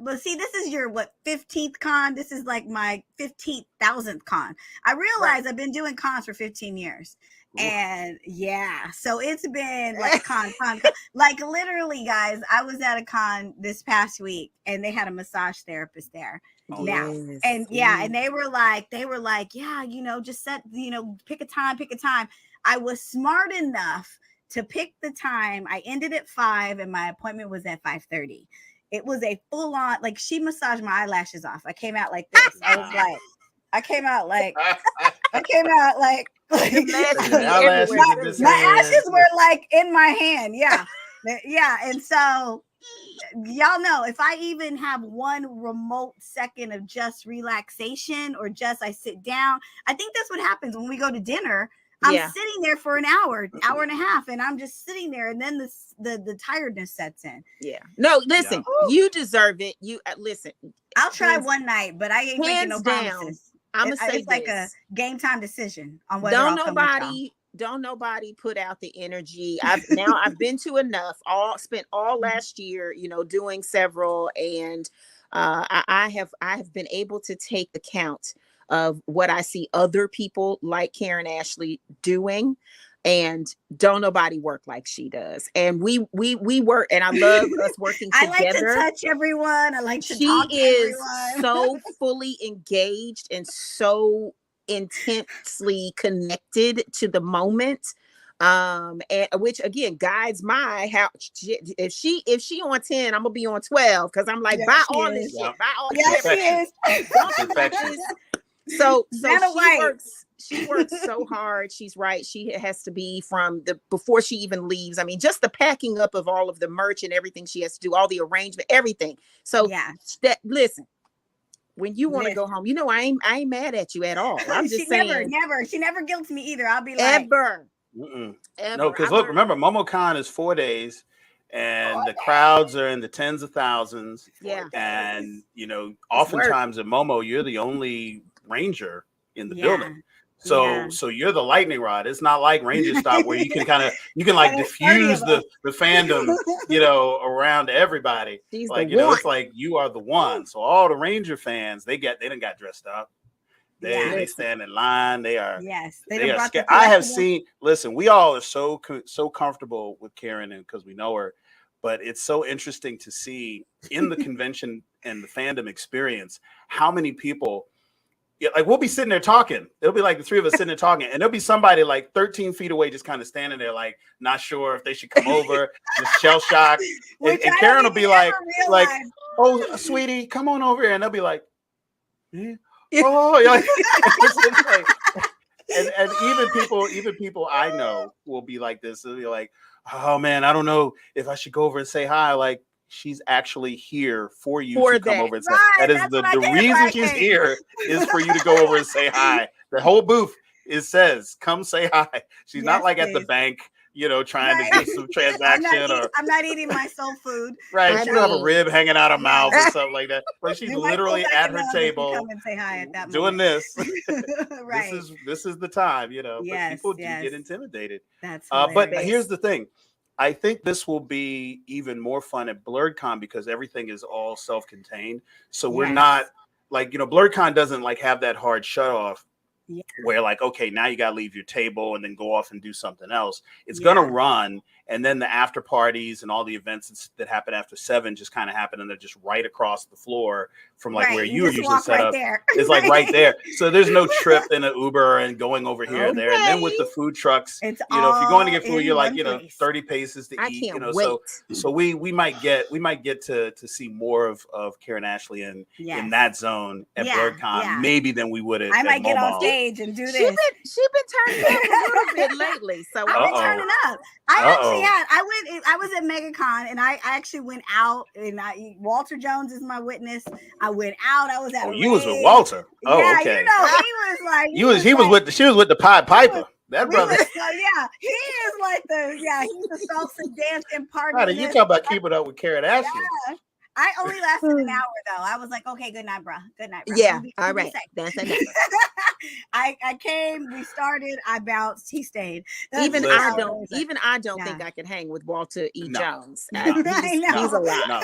but see, this is your 15th con. This is like my 15,000th con. I realize I've been doing cons for 15 years. And so it's been like con. Like literally, guys, I was at a con this past week and they had a massage therapist there. And they were like, yeah, you know, just set, you know, pick a time. I was smart enough to pick the time. I ended at 5 and my appointment was at 5:30. It was a full on, like she massaged my eyelashes off. I came out like this. I came out like my ashes were like in my hand. Yeah. And so y'all know if I even have one remote second of just relaxation or just I sit down, I think that's what happens when we go to dinner. I'm sitting there for an hour and a half, and I'm just sitting there, and then the tiredness sets in. Yeah. No, listen, you deserve it. You listen. I'll try one night, but I ain't making no promises. I'm gonna say it's like a game time decision on whether I'll come with y'all. Don't nobody put out the energy. I've been to enough. Spent all last year, doing several, and I have been able to take account of what I see other people like Karan Ashley doing, and don't nobody work like she does. And we work, and I love us working together. I like to touch everyone. I like to talk to everyone. She is so fully engaged and so intensely connected to the moment, and which again guides how if she on 10, I'm gonna be on 12, because I'm like, buy all this shit, buy all this shit. So she works so hard. She's right. She has to be before she even leaves. I mean, just the packing up of all of the merch and everything she has to do, all the arrangement, everything. So listen, when you want to go home, I ain't mad at you at all. I'm just saying. She never guilts me either. I'll be like, ever. No, because look, remember, MomoCon is 4 days, and the crowds are in the tens of thousands. Yeah. And oftentimes at Momo, you're the only ranger in the building. So you're the lightning rod. It's not like Ranger Stop where you can diffuse the fandom, around everybody. It's like you are the one. So all the Ranger fans, they done got dressed up. They stand in line. They are scared. I have seen. Listen, we all are so comfortable with Karan, and because we know her, but it's so interesting to see in the convention and the fandom experience how many people. Yeah, like we'll be sitting there talking. It'll be like the three of us sitting there talking, and there'll be somebody like 13 feet away, just kind of standing there, like not sure if they should come over, just shell shocked. And Karan will be like, "Oh, sweetie, come on over here," and they'll be like, "Oh," and even people I know will be like this. They'll be like, "Oh man, I don't know if I should go over and say hi." Like, she's actually here for you to come over and say. That is the reason she's here is for you to go over and say hi. The whole booth says, "Come say hi." She's not like at the bank, trying to get some transaction. I'm not eating my soul food. Right. She don't have a rib hanging out her mouth or something like that. But she's literally at her table come and say hi at that doing moment. This. Right. This is the time, Yes, but people do get intimidated. That's but here's the thing. I think this will be even more fun at BLERDCon because everything is all self-contained. So we're not like, BLERDCon doesn't like have that hard shut off where like, okay, now you got to leave your table and then go off and do something else. It's going to run. And then the after parties and all the events that happen after 7 just kind of happen. And they're just right across the floor from like where you were usually set up. It's like right there. So there's no trip in an Uber and going over here or there. And then with the food trucks, if you're going to get food, you're like, 30 paces to eat, so we might get to see more of Karan Ashley in that zone at BLERDCon, maybe than we would at I might get Momo. on stage and do this. She's been turning up a little bit lately. So I've been turning up. I was at MegaCon and I actually went out, and Walter Jones is my witness. I went out. I was at. You was with Walter. Oh, yeah, okay. he was like. She was with the Pied Piper. That brother. He is like he's the salsa dancing partner. You talk about keeping up with Karan Ashley. Yeah. I only lasted an hour though. I was like, okay, good night, bro. Good night, bro. Yeah, all right. That's enough. I came, we started, I bounced, he stayed. Even I don't think I can hang with Walter E. Jones. I know. He's a lot. No.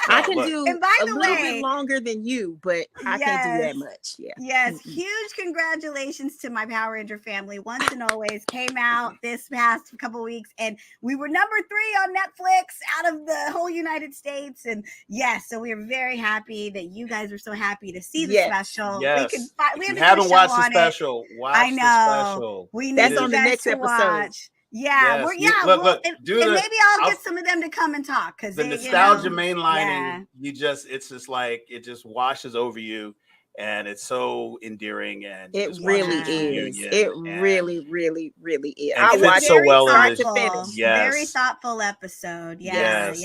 I can do a little bit longer than you, but I can't do that much. Yeah. Yes. Huge congratulations to my Power Ranger family. Once and Always came out this past couple weeks, and we were number 3 on Netflix out of the whole United States. And yes, so we are very happy that you guys were so happy to see the special. Yes. If you haven't watched the special, watch the special. That's on the next episode. Watch. Yeah, look, and maybe I'll get some of them to come and talk because the nostalgia mainlining. It's just like it just washes over you, and it's so endearing, and it really is. It really, really, really is. I watched so well in this. Very thoughtful episode. Yes.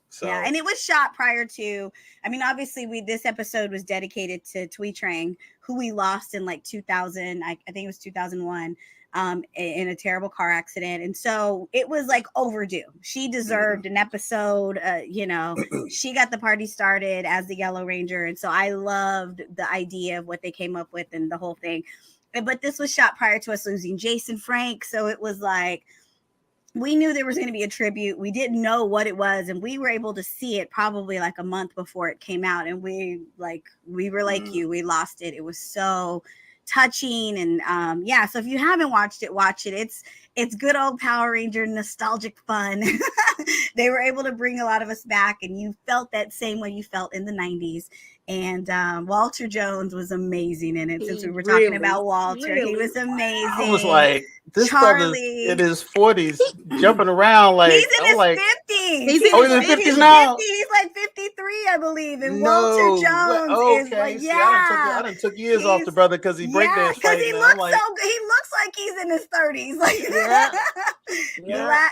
So. Yeah, and it was shot prior to. I mean, obviously, this episode was dedicated to Thuy Trang, who we lost in like 2000. I think it was 2001. in a terrible car accident. And so it was like overdue. She deserved an episode. She got the party started as the Yellow Ranger. And so I loved the idea of what they came up with and the whole thing. But this was shot prior to us losing Jason Frank. So it was like, we knew there was going to be a tribute. We didn't know what it was. And we were able to see it probably like a month before it came out. And we were like you, we lost it. It was so touching. And so if you haven't watched it, watch it. It's good old Power Ranger nostalgic fun. They were able to bring a lot of us back, and you felt that same way you felt in the 90s. And Walter Jones was amazing in it. Since we were talking about Walter, he was amazing. I was like, this brother's in his 40s, jumping around like he's in his 50s. He's in his 50s now. He's like 53, I believe. And Walter Jones is like, I done took years off the brother because he breakdance. Because he looks he looks like he's in his 30s. Like,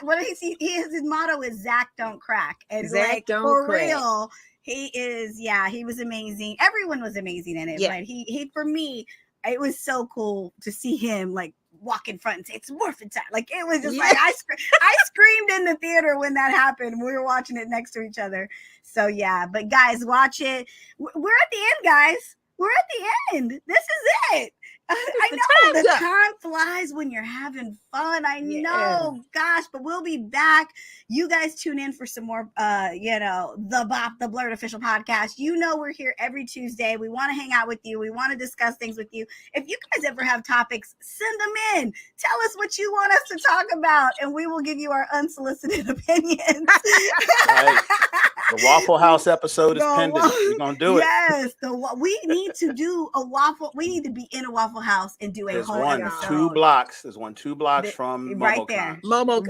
what his motto is Zach don't crack. And Zach don't for crack. real. He is, he was amazing. Everyone was amazing in it. Yeah. But he for me, it was so cool to see him like walk in front and say it's morphin' time. Like it was just like I screamed in the theater when that happened. We were watching it next to each other. So but guys, watch it. We're at the end, guys. We're at the end. This is it. I know the time flies when you're having fun. I know, gosh, but we'll be back. You guys tune in for some more, the BOP, the BLERD official podcast. We're here every Tuesday. We want to hang out with you. We want to discuss things with you. If you guys ever have topics, send them in. Tell us what you want us to talk about, and we will give you our unsolicited opinions. Right. The Waffle House episode is pending. We're going to do it. Yes. We need to do a waffle. We need to be in a Waffle House and do a whole episode. 2 blocks. There's 2 blocks from right MomoCon. there. MomoCon.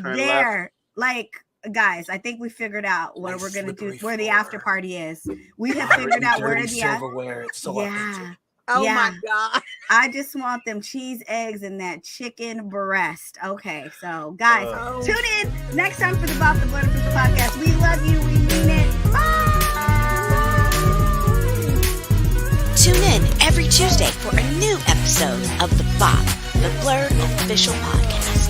Right there. Like, guys, I think we figured out what we're going to do, where the after party is. We have figured out where the silverware. It's so authentic. Oh my God. I just want them cheese eggs and that chicken breast. Okay, so guys, tune in next time for the BOP the BLERD official podcast. We love you. We mean it. Bye. Tune in every Tuesday for a new episode of the BOP the BLERD official podcast.